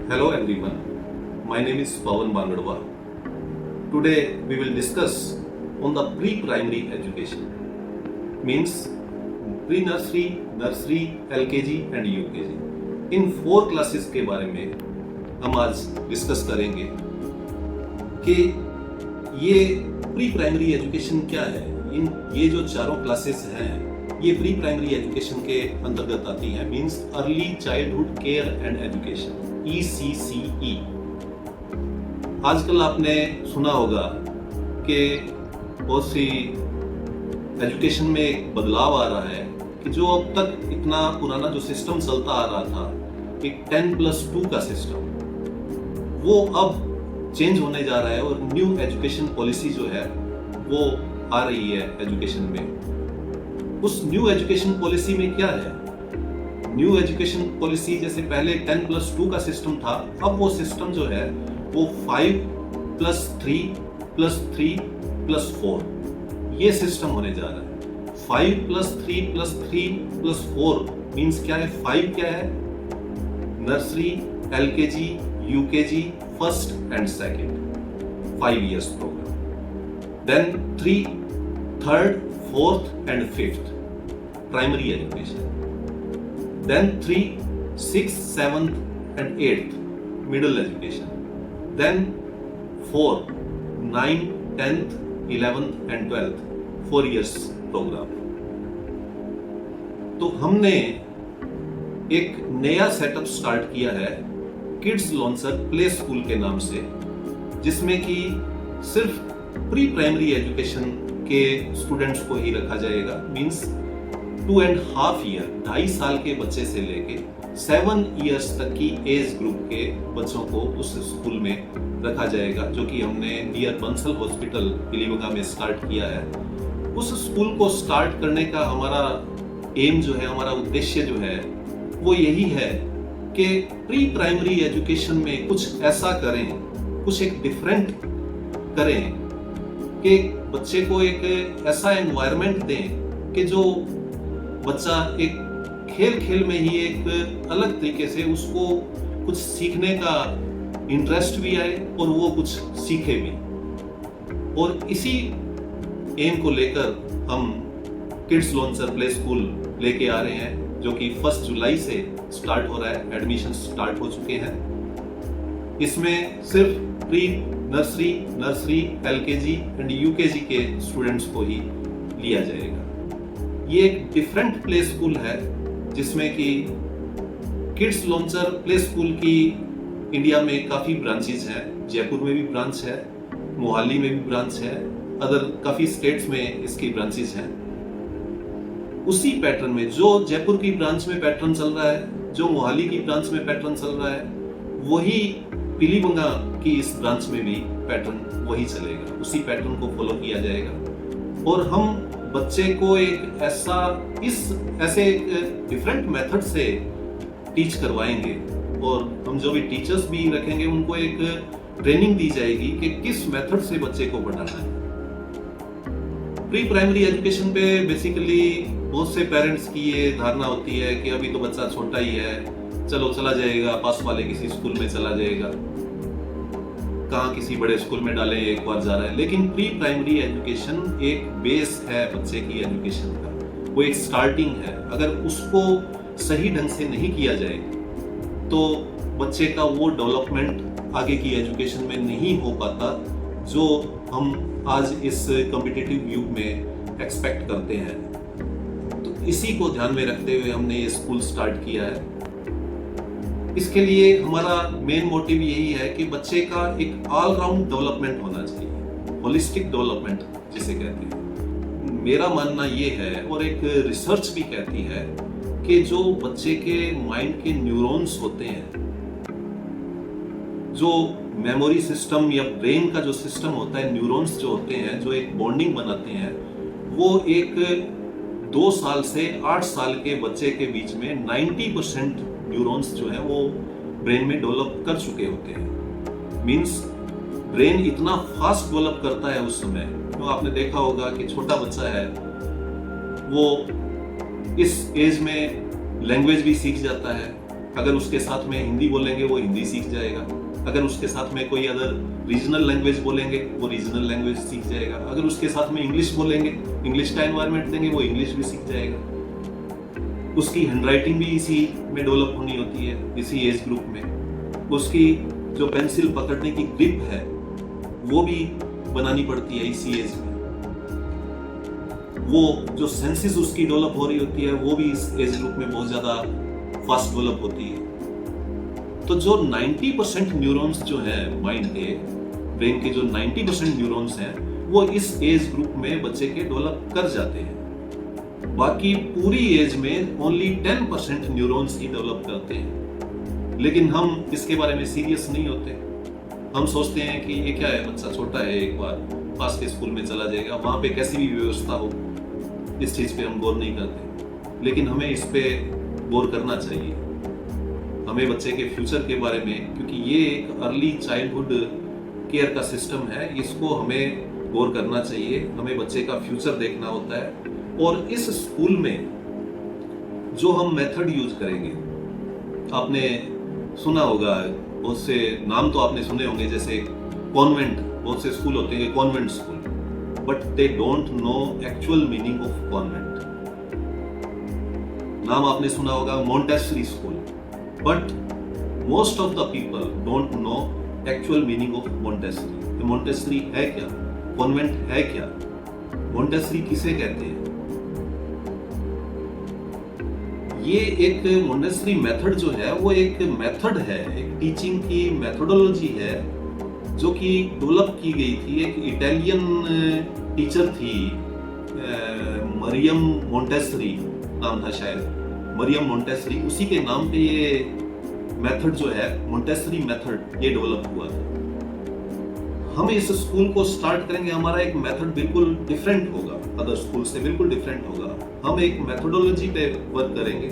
Hello everyone, my name is Pawan Bangadwa. Today we will discuss on the pre-primary education, means pre-nursery, nursery, LKG and UKG. In 4 classes के बारे में हम आज discuss करेंगे कि ये प्री प्राइमरी एजुकेशन क्या है। ये जो चारों क्लासेस हैं ये प्री प्राइमरी एजुकेशन के अंतर्गत आती हैं, means early childhood care and education, ECCE। आजकल आपने सुना होगा कि बहुत सी एजुकेशन में एक बदलाव आ रहा है कि जो अब तक इतना पुराना जो सिस्टम चलता आ रहा था, एक 10+2 का सिस्टम, वो अब चेंज होने जा रहा है और न्यू एजुकेशन पॉलिसी जो है वो आ रही है एजुकेशन में। उस न्यू एजुकेशन पॉलिसी में क्या है? न्यू एजुकेशन पॉलिसी जैसे पहले 10+2 का सिस्टम था, अब वो सिस्टम जो है वो 5+3+3+4 ये सिस्टम होने जा रहा है। 5+3+3+4 मींस क्या है? 5 क्या है? Nursery, LKG, UKG, first and second, 5 years program। Then 3, third, fourth and fifth primary education। Then 3, 6, 7th and 8th middle education। Then 4, 9, 10th, 11th and 12th 4 years program। तो हमने एक नया सेटअप स्टार्ट किया है किड्स लॉन्चर प्ले स्कूल के नाम से, जिसमें कि सिर्फ प्री प्राइमरी एजुकेशन के स्टूडेंट्स को ही रखा जाएगा, मींस 2.5 year 2.5 साल के बच्चे से लेके 7 years तक की एज ग्रुप के बच्चों को उस स्कूल में रखा जाएगा, जो कि हमने नियर बंसल हॉस्पिटल पीलीभीत में स्टार्ट किया है। उस स्कूल को स्टार्ट करने का हमारा एम जो है, हमारा उद्देश्य जो है वो यही है कि प्री प्राइमरी एजुकेशन में कुछ ऐसा करें, कुछ एक डिफरेंट करें कि बच्चे को एक ऐसा एनवायरनमेंट दें कि जो बच्चा एक खेल खेल में ही एक अलग तरीके से उसको कुछ सीखने का इंटरेस्ट भी आए और वो कुछ सीखे भी। और इसी एम को लेकर हम किड्स लॉन्चर प्ले स्कूल लेके आ रहे हैं, जो कि 1 जुलाई से स्टार्ट हो रहा है। एडमिशन स्टार्ट हो चुके हैं। इसमें सिर्फ pre nursery, LKG and UKG के स्टूडेंट्स को ही लिया जाएगा। ये एक डिफरेंट प्ले स्कूल है जिसमें कि किड्स लॉन्चर प्ले स्कूल की इंडिया में काफ़ी ब्रांचेज हैं। जयपुर में भी ब्रांच है, मोहाली में भी ब्रांच है, अदर काफ़ी स्टेट्स में इसकी ब्रांचेज हैं। उसी पैटर्न में जो जयपुर की ब्रांच में पैटर्न चल रहा है, जो मोहाली की ब्रांच में पैटर्न चल रहा है, वही पीलीभीत की इस ब्रांच में भी पैटर्न वही चलेगा। उसी पैटर्न को फॉलो किया जाएगा और हम बच्चे को एक ऐसे डिफरेंट मेथड से टीच करवाएंगे और हम जो भी टीचर्स भी रखेंगे उनको एक ट्रेनिंग दी जाएगी कि किस मेथड से बच्चे को पढ़ाना है। प्री प्राइमरी एजुकेशन पे बेसिकली बहुत से पेरेंट्स की ये धारणा होती है कि अभी तो बच्चा छोटा ही है, चलो चला जाएगा, पास वाले किसी स्कूल में चला जाएगा, कहाँ किसी बड़े स्कूल में डालें, एक बार जा रहा है। लेकिन प्री प्राइमरी एजुकेशन एक बेस है बच्चे की एजुकेशन का, वो एक स्टार्टिंग है। अगर उसको सही ढंग से नहीं किया जाए तो बच्चे का वो डेवलपमेंट आगे की एजुकेशन में नहीं हो पाता जो हम आज इस कॉम्पिटिटिव युग में एक्सपेक्ट करते हैं। तो इसी को ध्यान में रखते हुए हमने ये स्कूल स्टार्ट किया है। इसके लिए हमारा मेन मोटिव यही है कि बच्चे का एक ऑल राउंड डेवलपमेंट होना चाहिए, होलिस्टिक डेवलपमेंट जिसे कहते हैं। मेरा मानना ये है और एक रिसर्च भी कहती है कि जो बच्चे के माइंड के न्यूरॉन्स होते हैं, जो मेमोरी सिस्टम या ब्रेन का जो सिस्टम होता है, न्यूरॉन्स जो होते हैं, जो एक बॉन्डिंग बनाते हैं, वो एक 2 साल से 8 साल के बच्चे के बीच में 90% न्यूरॉन्स जो है वो ब्रेन में डेवलप कर चुके होते हैं। मींस ब्रेन इतना फास्ट डेवलप करता है उस समय। तो आपने देखा होगा कि छोटा बच्चा है वो इस एज में लैंग्वेज भी सीख जाता है, अगर उसके साथ में हिंदी बोलेंगे वो हिंदी सीख जाएगा, अगर उसके साथ में कोई अदर रीजनल लैंग्वेज बोलेंगे वो रीजनल लैंग्वेज सीख जाएगा, अगर उसके साथ में इंग्लिश बोलेंगे, इंग्लिश का एनवायरनमेंट देंगे, वो इंग्लिश भी सीख जाएगा। उसकी हैंडराइटिंग भी इसी में डेवलप होनी होती है, इसी एज ग्रुप में। उसकी जो पेंसिल पकड़ने की ग्रिप है वो भी बनानी पड़ती है इसी एज में। वो जो सेंसेस उसकी डेवलप हो रही होती है वो भी इस एज ग्रुप में बहुत ज्यादा फास्ट डेवलप होती है। तो जो 90% न्यूरॉन्स जो है माइंड के, ब्रेन के जो 90% न्यूरॉन्स हैं वो इस एज ग्रुप में बच्चे के डेवलप कर जाते हैं। बाकी पूरी एज में ओनली 10% न्यूरॉन्स ही डेवलप करते हैं। लेकिन हम इसके बारे में सीरियस नहीं होते। हम सोचते हैं कि ये क्या है, बच्चा छोटा है, एक बार पास के स्कूल में चला जाएगा, वहां पे कैसी भी व्यवस्था हो, इस चीज पे हम गौर नहीं करते। लेकिन हमें इस पे गौर करना चाहिए, हमें बच्चे के फ्यूचर के बारे में, क्योंकि ये एक अर्ली चाइल्डहुड केयर का सिस्टम है, इसको हमें गौर करना चाहिए। हमें बच्चे का फ्यूचर देखना होता है। और इस स्कूल में जो हम मेथड यूज करेंगे, आपने सुना होगा, बहुत से नाम तो आपने सुने होंगे, जैसे कॉन्वेंट, बहुत से स्कूल होते हैं convent school, but they don't know actual meaning of convent. नाम आपने सुना होगा Montessori school, but most of the people don't know actual meaning of Montessori. Montessori है क्या, कॉन्वेंट है क्या, मोंटेसरी किसे कहते हैं? ये एक मोंटेसरी मेथड जो है वो एक मेथड है, एक टीचिंग की मेथोडोलॉजी है जो कि डेवलप की गई थी। एक इटालियन टीचर थी, मरियम मोंटेसरी नाम था शायद, मरियम मोंटेसरी, उसी के नाम पे ये मेथड जो है मोंटेसरी मेथड ये डेवलप हुआ था। हम इस स्कूल को स्टार्ट करेंगे, हमारा एक मेथड बिल्कुल डिफरेंट होगा, अदर स्कूल से बिल्कुल डिफरेंट होगा। हम एक मेथोडोलॉजी पे वर्क करेंगे,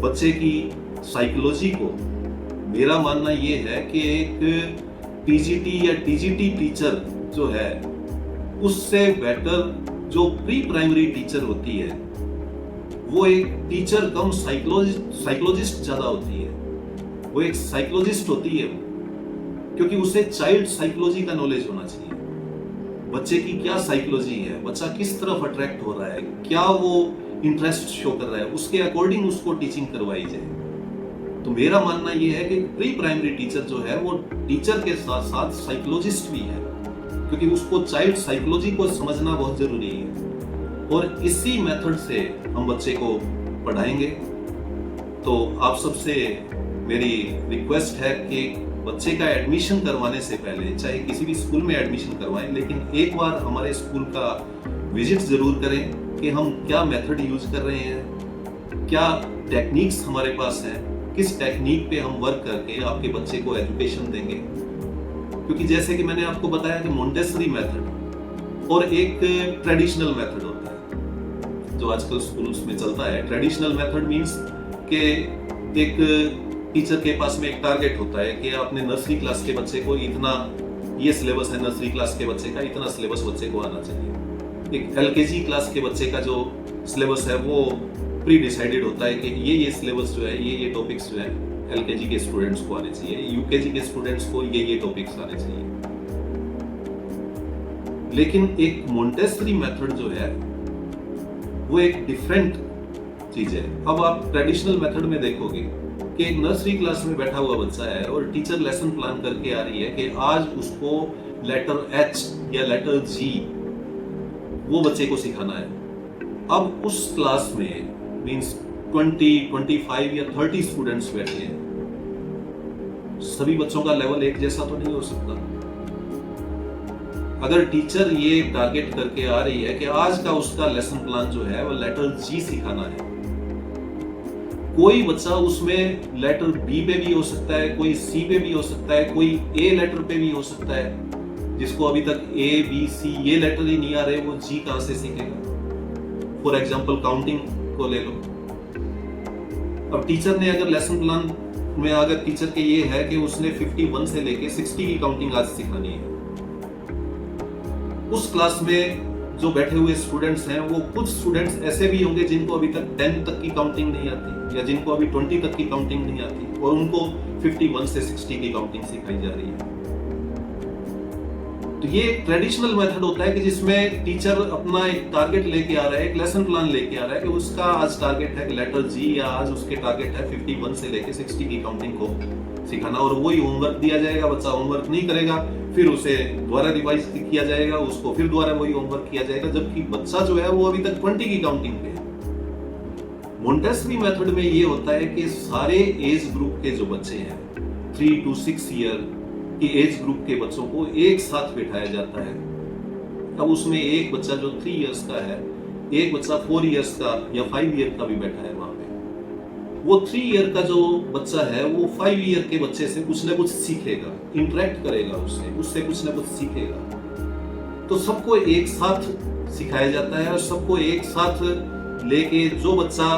बच्चे की साइकोलॉजी को। मेरा मानना ये है कि एक पीजीटी या टीजीटी टीचर जो है उससे बेटर जो प्री प्राइमरी टीचर होती है वो एक टीचर कम साइकोलॉजिस्ट ज्यादा होती है। वो एक साइकोलॉजिस्ट होती है क्योंकि उसे चाइल्ड साइकोलॉजी का नॉलेज होना चाहिए। बच्चे की क्या साइकोलॉजी है, बच्चा किस तरफ अट्रैक्ट हो रहा है, क्या वो इंटरेस्ट शो कर रहा है, उसके अकॉर्डिंग उसको टीचिंग करवाई जाए। तो मेरा मानना यह है कि प्री प्राइमरी टीचर जो है वो टीचर के साथ साथ साइकोलॉजिस्ट भी है, क्योंकि उसको चाइल्ड साइकोलॉजी को समझना बहुत जरूरी है। और इसी मेथड से हम बच्चे को पढ़ाएंगे। तो आप सबसे मेरी रिक्वेस्ट है कि बच्चे का एडमिशन करवाने से पहले, चाहे किसी भी स्कूल में एडमिशन करवाएं, लेकिन एक बार हमारे स्कूल का विजिट जरूर करें कि हम क्या मेथड यूज कर रहे हैं, क्या टेक्निक्स हमारे पास हैं, किस टेक्निक पे हम वर्क करके आपके बच्चे को एजुकेशन देंगे। क्योंकि जैसे कि मैंने आपको बताया कि मोंटेसरी मेथड और एक ट्रेडिशनल मेथड होता है जो आजकल स्कूल्स में चलता है। ट्रेडिशनल मेथड मींस कि एक टीचर के पास में एक टारगेट होता है कि आपने नर्सरी क्लास के बच्चे को इतना, ये सिलेबस है नर्सरी क्लास के बच्चे का, इतना सिलेबस बच्चे को आना चाहिए। एक एलकेजी क्लास के बच्चे का जो सिलेबस है वो प्री डिसाइडेड होता है कि ये सिलेबस जो है, ये टॉपिक्स जो है एलकेजी के स्टूडेंट्स को आने चाहिए, यूकेजी के स्टूडेंट्स को ये टॉपिक्स आने चाहिए। लेकिन एक मोंटेसरी मेथड जो है वो एक डिफरेंट चीज है। अब आप ट्रेडिशनल मेथड में देखोगे कि एक नर्सरी क्लास में बैठा हुआ बच्चा है और टीचर लेसन प्लान करके आ रही है कि आज उसको लेटर एच या लेटर जी वो बच्चे को सिखाना है। अब उस क्लास में मींस 20, 25 या 30 स्टूडेंट्स बैठे हैं। सभी बच्चों का लेवल एक जैसा तो नहीं हो सकता। अगर टीचर ये टारगेट करके आ रही है कि आज का उसका लेसन प्लान जो है वो लेटर जी सिखाना है, कोई बच्चा उसमें लेटर बी पे भी हो सकता है, कोई सी पे भी हो सकता है, कोई ए लेटर पे भी हो सकता है। जिसको अभी तक ए बी सी ये लेटर ही नहीं आ रहे, वो जी कहां से सीखेगा? फॉर एग्जाम्पल काउंटिंग को ले लो। अब टीचर ने अगर लेसन प्लान में अगर टीचर के ये है कि उसने 51 से लेके 60 की काउंटिंग आज सिखानी है, उस क्लास में जो बैठे हुए स्टूडेंट्स हैं, वो कुछ स्टूडेंट्स ऐसे भी होंगे जिनको अभी तक 10 तक की काउंटिंग नहीं आती, या जिनको अभी 20 तक की काउंटिंग नहीं आती, और उनको 51 से 60 की काउंटिंग सिखाई जा रही है। तो ये एक ट्रेडिशनल मेथड होता है कि जिसमें टीचर अपना एक टारगेट लेके आ रहा है, एक लेसन प्लान लेके आ रहा है कि उसका आज टारगेट है लेटर जी, या आज उसके टारगेट है 51 से लेके 60 की काउंटिंग को सिखाना, और वही होमवर्क दिया जाएगा। बच्चा होमवर्क नहीं करेगा, फिर उसे दोबारा रिवाइज किया जाएगा, उसको फिर दोबारा वही होमवर्क किया जाएगा, जबकि बच्चा जो है वो अभी तक 20 की काउंटिंग पे है। मोंटेसरी मेथड में ये होता है कि सारे एज ग्रुप के जो बच्चे हैं, 3 to 6 ईयर की एज ग्रुप के बच्चों को एक साथ बिठाया जाता है। अब उसमें एक बच्चा जो 3 इयर्स का है, एक बच्चा 4 इयर्स का या 5 ईयर का भी बैठा है वहां पे। वो 3 ईयर का जो बच्चा है वो 5 ईयर के बच्चे से कुछ ना कुछ सीखेगा, इंटरेक्ट करेगा, उससे कुछ ना कुछ सीखेगा। तो सबको एक साथ सिखाया जाता है, और सबको एक साथ लेके जो बच्चा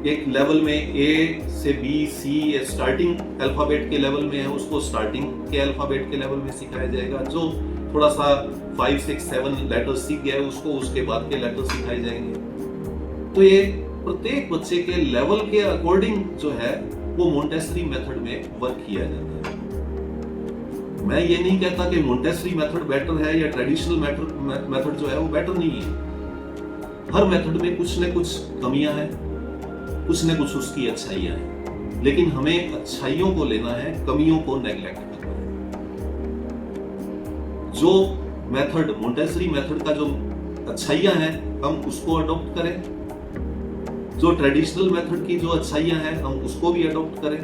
एक लेवल में ए से बी सी स्टार्टिंग अल्फाबेट के लेवल में है, उसको स्टार्टिंग के अल्फाबेट के लेवल में सिखाया जाएगा। जो थोड़ा सा 5, 6, 7 लेटर्स सीख गया है, उसको उसके बाद के लेटर्स सिखाए जाएंगे। तो ये प्रत्येक बच्चे के लेवल के अकॉर्डिंग जो है वो मोंटेसरी मेथड में वर्क किया जाता है। मैं ये नहीं कहता कि मोंटेसरी मेथड बेटर है या ट्रेडिशनल मेथड जो है वो बेटर नहीं है। हर मेथड में कुछ न कुछ कमियां हैं, कुछ न कुछ उसकी अच्छाइयां हैं, लेकिन हमें अच्छाइयों को लेना है, कमियों को नेग्लेक्ट करना है। जो मेथड मोंटेसरी मेथड का जो अच्छाइयां हैं हम उसको अडॉप्ट करें, जो ट्रेडिशनल मेथड की जो अच्छाइयां हैं हम उसको भी अडॉप्ट करें।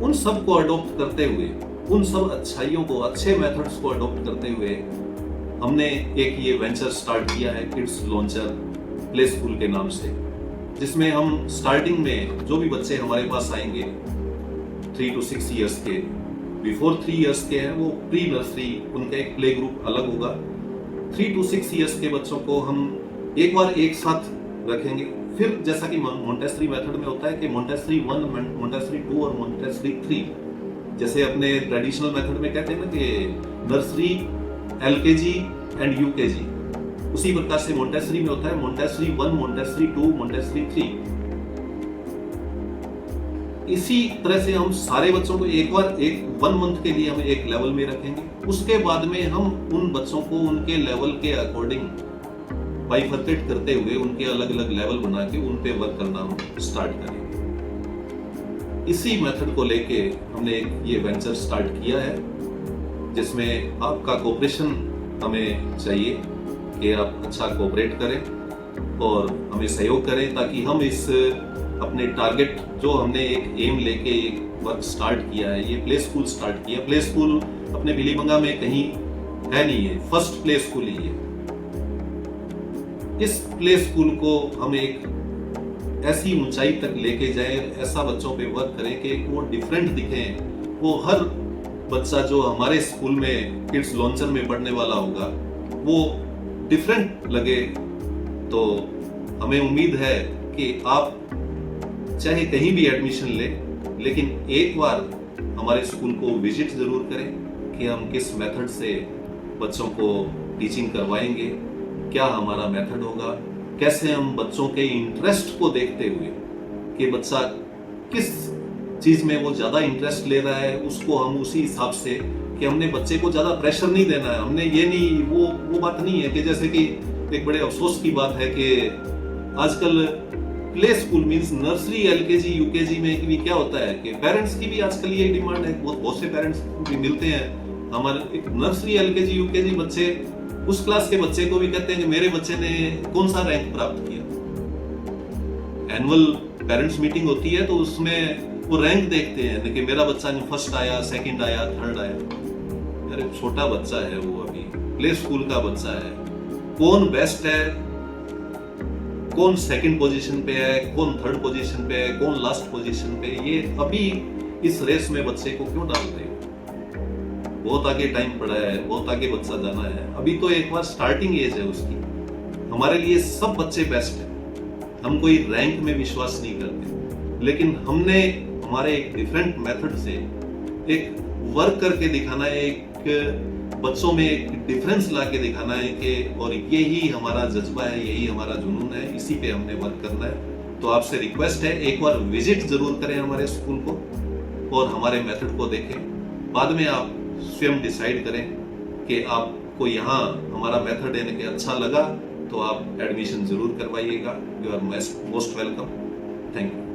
उन सब को अडॉप्ट करते हुए, उन सब अच्छाइयों को, अच्छे मेथड्स को अडॉप्ट करते हुए हमने एक ये वेंचर स्टार्ट किया है, किड्स लॉन्चर प्ले स्कूल के नाम से, जिसमें हम स्टार्टिंग में जो भी बच्चे हमारे पास आएंगे 3 to 6 इयर्स के, बिफोर 3 इयर्स के हैं वो प्री नर्सरी, उनका एक प्ले ग्रुप अलग होगा। 3 to 6 इयर्स के बच्चों को हम एक बार एक साथ रखेंगे। फिर जैसा कि मोंटेसरी मेथड में होता है कि मोंटेसरी 1, मोंटेसरी 2 और मोंटेसरी 3, जैसे अपने ट्रेडिशनल मेथड में कहते हैं ना कि नर्सरी, एलकेजी एंड यूकेजी, उसी प्रकार से मोंटेसरी में होता है मोंटेसरी 1, मोंटेसरी 2, मोंटेसरी 3। इसी तरह से हम सारे बच्चों को एक बार 1 मंथ के लिए हम एक लेवल में रखेंगे। उसके बाद में हम उन बच्चों को उनके लेवल के अकॉर्डिंग बाइफरकेट करते हुए उनके अलग अलग लेवल बना के उन पे वर्क करना हम स्टार्ट करेंगे। इसी मेथड को लेके हमने ये वेंचर स्टार्ट किया है, जिसमें आपका कोऑपरेशन हमें चाहिए कि आप अच्छा कोऑपरेट करें और हमें सहयोग करें, ताकि हम इस अपने टारगेट जो हमने एक एम लेके एक वर्क स्टार्ट किया है, ये प्ले स्कूल स्टार्ट किया। प्ले स्कूल अपने बिलीबंगा में कहीं है नहीं है, फर्स्ट प्ले स्कूल ही है। इस प्ले स्कूल को हम एक ऐसी ऊंचाई तक लेके जाएं, ऐसा बच्चों पे वर्क करें कि वो डिफरेंट दिखें। वो हर बच्चा जो हमारे स्कूल में किड्स लॉन्चर में पढ़ने वाला होगा वो डिफरेंट लगे। तो हमें उम्मीद है कि आप चाहे कहीं भी एडमिशन ले, लेकिन एक बार हमारे स्कूल को विजिट जरूर करें कि हम किस मेथड से बच्चों को टीचिंग करवाएंगे, क्या हमारा मेथड होगा, कैसे हम बच्चों के इंटरेस्ट को देखते हुए कि बच्चा किस चीज में वो ज्यादा इंटरेस्ट ले रहा है, उसको हम उसी हिसाब से कि हमने बच्चे को ज्यादा प्रेशर नहीं देना है। हमने ये नहीं, वो बात नहीं है कि जैसे कि एक बड़े अफसोस की बात है कि आजकल play school means nursery, LKG, UKG में भी क्या होता है कि पेरेंट्स की भी आजकल ये डिमांड है, बहुत से पेरेंट्स भी मिलते हैं हमारे एक नर्सरी, एलकेजी, यूकेजी बच्चे, उस क्लास के बच्चे को भी कहते हैं कि मेरे बच्चे ने कौन सा रैंक प्राप्त किया। एनुअल पेरेंट्स मीटिंग होती है तो उसमें वो रैंक देखते हैं कि मेरा बच्चा फर्स्ट आया, सेकंड आया, थर्ड आया। अरे छोटा बच्चा है, वो अभी प्ले स्कूल का बच्चा है। कौन बेस्ट है, कौन सेकंड पोजीशन पे है, कौन थर्ड पोजीशन पे है, कौन लास्ट पोजीशन पे, ये अभी इस रेस में बच्चे को क्यों डालते हो? बहुत आगे टाइम पड़ा है, बहुत आगे बच्चा जाना है। अभी तो एक बार स्टार्टिंग एज है उसकी। हमारे लिए सब बच्चे बेस्ट हैं, हम कोई रैंक में विश्वास नहीं करते, लेकिन हमने हमारे एक डिफरेंट मेथड से एक वर्क करके दिखाना है, एक एक बच्चों में एक डिफरेंस ला के दिखाना है कि और यही हमारा जज्बा है, यही हमारा जुनून है, इसी पे हमने वर्क करना है। तो आपसे रिक्वेस्ट है एक बार विजिट जरूर करें हमारे स्कूल को और हमारे मेथड को देखें। बाद में आप स्वयं डिसाइड करें कि आपको यहाँ हमारा मेथड यानी कि अच्छा लगा तो आप एडमिशन जरूर करवाइएगा। You are most welcome. Thank you.